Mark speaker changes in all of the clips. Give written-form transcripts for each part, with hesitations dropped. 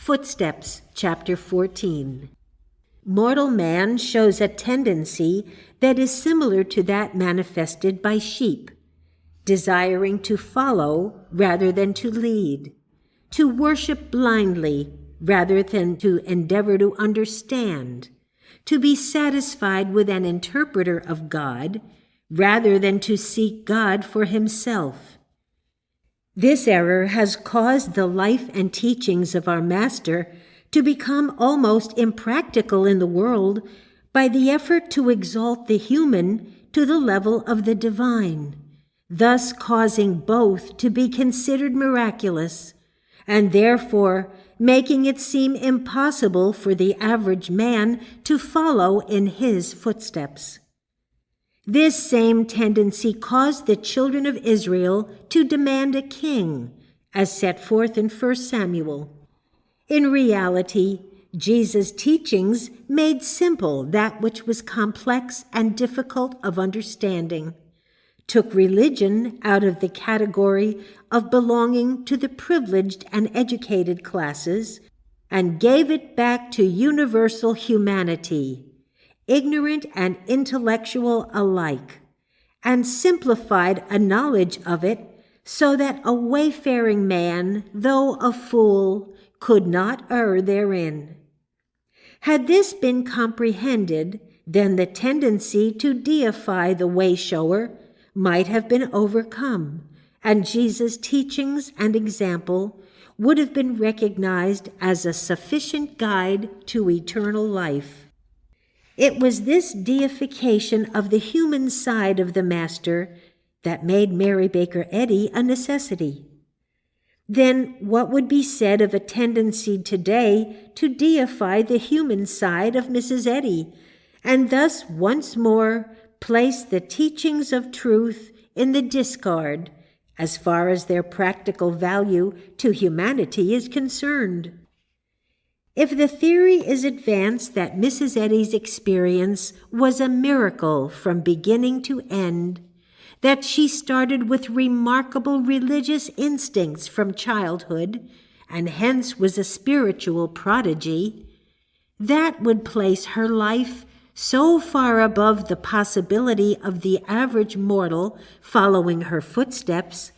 Speaker 1: Footsteps, chapter 14. Mortal man shows a tendency that is similar to that manifested by sheep, desiring to follow rather than to lead, to worship blindly rather than to endeavor to understand, to be satisfied with an interpreter of God rather than to seek God for himself. This error has caused the life and teachings of our Master to become almost impractical in the world by the effort to exalt the human to the level of the divine, thus causing both to be considered miraculous, and therefore making it seem impossible for the average man to follow in his footsteps. This same tendency caused the children of Israel to demand a king, as set forth in 1 Samuel. In reality, Jesus' teachings made simple that which was complex and difficult of understanding, took religion out of the category of belonging to the privileged and educated classes, and gave it back to universal humanity, ignorant and intellectual alike, and simplified a knowledge of it so that a wayfaring man, though a fool, could not err therein. Had this been comprehended, then the tendency to deify the way-shower might have been overcome, and Jesus' teachings and example would have been recognized as a sufficient guide to eternal life. It was this deification of the human side of the Master that made Mary Baker Eddy a necessity. Then what would be said of a tendency today to deify the human side of Mrs. Eddy, and thus once more place the teachings of truth in the discard as far as their practical value to humanity is concerned? If the theory is advanced that Mrs. Eddy's experience was a miracle from beginning to end, that she started with remarkable religious instincts from childhood, and hence was a spiritual prodigy, that would place her life so far above the possibility of the average mortal following her footsteps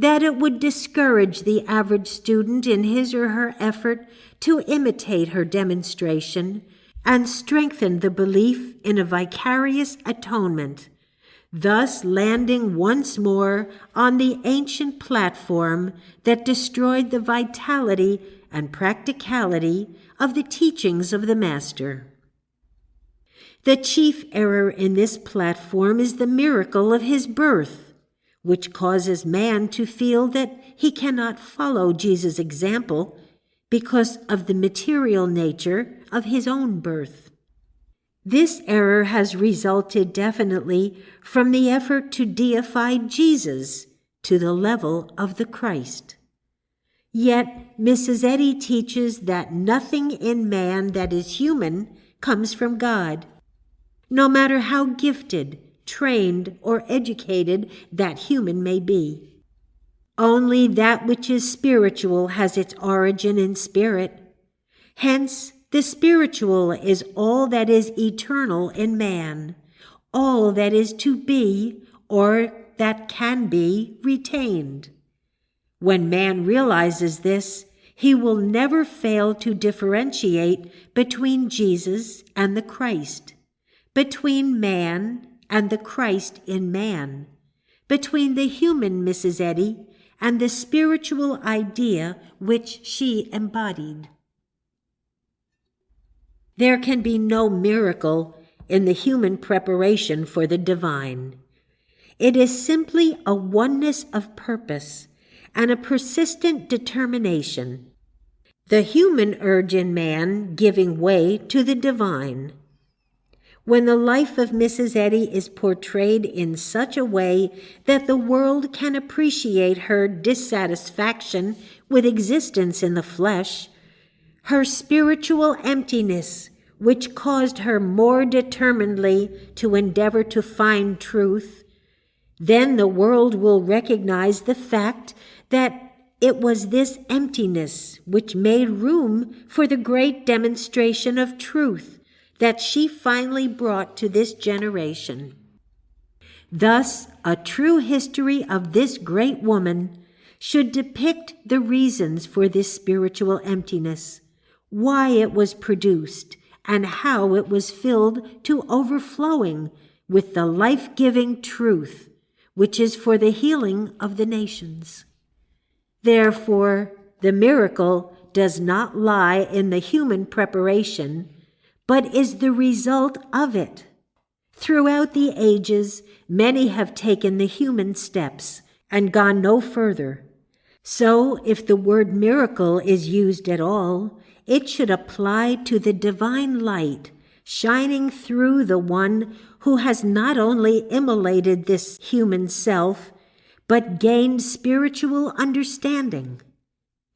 Speaker 1: that it would discourage the average student in his or her effort to imitate her demonstration and strengthen the belief in a vicarious atonement, thus landing once more on the ancient platform that destroyed the vitality and practicality of the teachings of the Master. The chief error in this platform is the miracle of his birth, which causes man to feel that he cannot follow Jesus' example because of the material nature of his own birth. This error has resulted definitely from the effort to deify Jesus to the level of the Christ. Yet Mrs. Eddy teaches that nothing in man that is human comes from God, no matter how gifted, trained, or educated that human may be. Only that which is spiritual has its origin in spirit. Hence, the spiritual is all that is eternal in man, all that is to be, or that can be, retained. When man realizes this, he will never fail to differentiate between Jesus and the Christ, between man and the Christ in man, between the human Mrs. Eddy and the spiritual idea which she embodied. There can be no miracle in the human preparation for the divine. It is simply a oneness of purpose and a persistent determination, the human urge in man giving way to the divine. When the life of Mrs. Eddy is portrayed in such a way that the world can appreciate her dissatisfaction with existence in the flesh, her spiritual emptiness, which caused her more determinedly to endeavor to find truth, then the world will recognize the fact that it was this emptiness which made room for the great demonstration of truth that she finally brought to this generation. Thus, a true history of this great woman should depict the reasons for this spiritual emptiness, why it was produced, and how it was filled to overflowing with the life-giving truth, which is for the healing of the nations. Therefore, the miracle does not lie in the human preparation, but is the result of it. Throughout the ages, many have taken the human steps and gone no further. So, if the word miracle is used at all, it should apply to the divine light shining through the one who has not only immolated this human self, but gained spiritual understanding.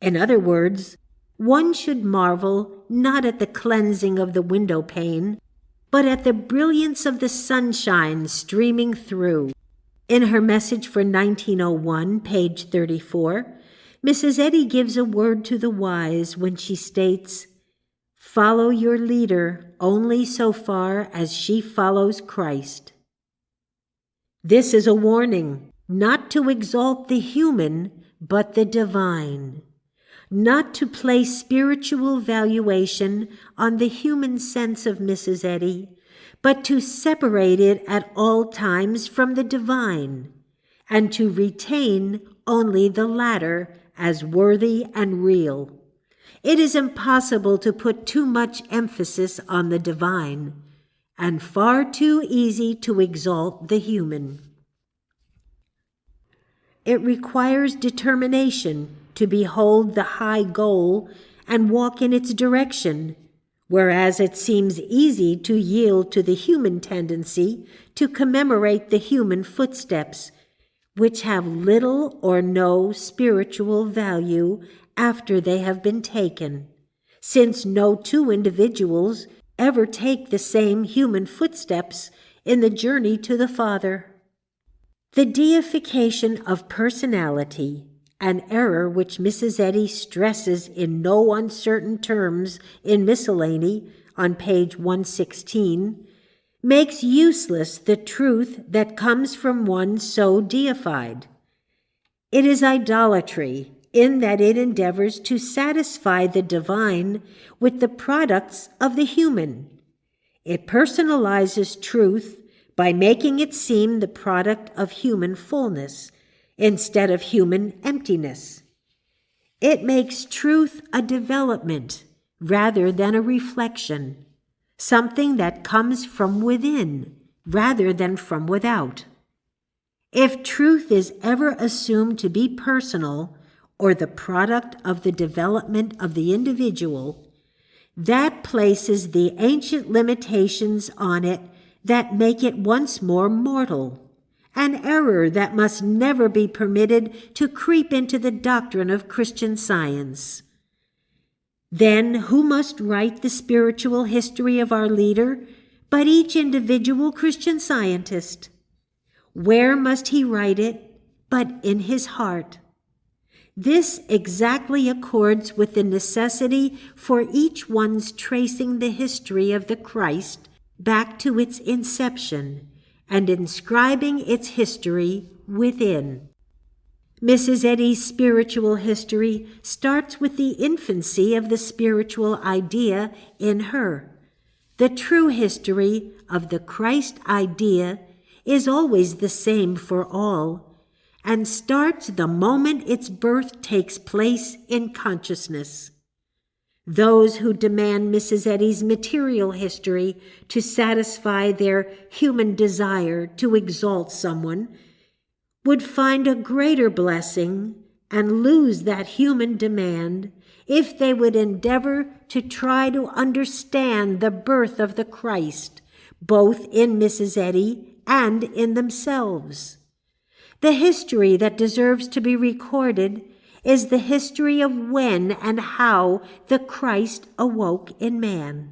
Speaker 1: In other words, one should marvel not at the cleansing of the window pane, but at the brilliance of the sunshine streaming through. In her message for 1901, page 34, Mrs. Eddy gives a word to the wise when she states, "Follow your leader only so far as she follows Christ." This is a warning not to exalt the human, but the divine, not to place spiritual valuation on the human sense of Mrs. Eddy, but to separate it at all times from the divine, and to retain only the latter as worthy and real. It is impossible to put too much emphasis on the divine, and far too easy to exalt the human. It requires determination to behold the high goal and walk in its direction, whereas it seems easy to yield to the human tendency to commemorate the human footsteps, which have little or no spiritual value after they have been taken, since no two individuals ever take the same human footsteps in the journey to the Father. The deification of personality, an error which Mrs. Eddy stresses in no uncertain terms in Miscellany on page 116, makes useless the truth that comes from one so deified. It is idolatry in that it endeavors to satisfy the divine with the products of the human. It personalizes truth by making it seem the product of human fullness instead of human emptiness. It makes truth a development rather than a reflection, something that comes from within rather than from without. If truth is ever assumed to be personal or the product of the development of the individual, that places the ancient limitations on it that make it once more mortal, an error that must never be permitted to creep into the doctrine of Christian Science. Then who must write the spiritual history of our leader but each individual Christian Scientist? Where must he write it but in his heart? This exactly accords with the necessity for each one's tracing the history of the Christ back to its inception and inscribing its history within. Mrs. Eddy's spiritual history starts with the infancy of the spiritual idea in her. The true history of the Christ idea is always the same for all, and starts the moment its birth takes place in consciousness. Those who demand Mrs. Eddy's material history to satisfy their human desire to exalt someone would find a greater blessing and lose that human demand if they would endeavor to try to understand the birth of the Christ, both in Mrs. Eddy and in themselves. The history that deserves to be recorded is the history of when and how the Christ awoke in man.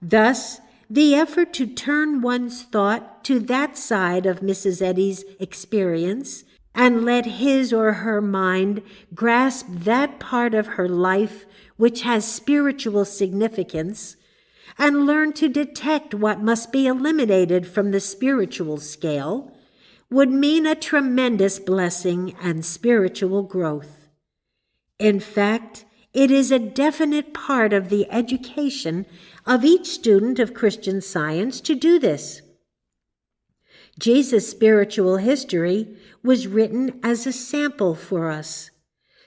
Speaker 1: Thus, the effort to turn one's thought to that side of Mrs. Eddy's experience and let his or her mind grasp that part of her life which has spiritual significance, and learn to detect what must be eliminated from the spiritual scale, would mean a tremendous blessing and spiritual growth. In fact, it is a definite part of the education of each student of Christian Science to do this. Jesus' spiritual history was written as a sample for us,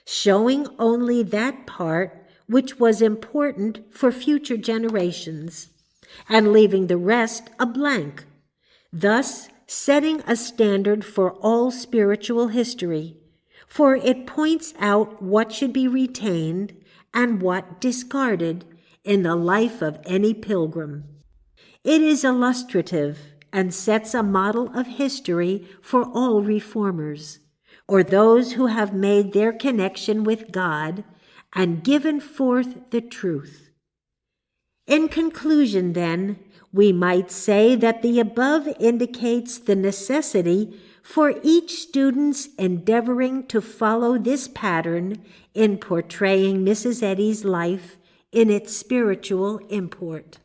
Speaker 1: showing only that part which was important for future generations, and leaving the rest a blank, thus setting a standard for all spiritual history, for it points out what should be retained and what discarded in the life of any pilgrim. It is illustrative and sets a model of history for all reformers, or those who have made their connection with God and given forth the truth. In conclusion, then, we might say that the above indicates the necessity for each student's endeavoring to follow this pattern in portraying Mrs. Eddy's life in its spiritual import.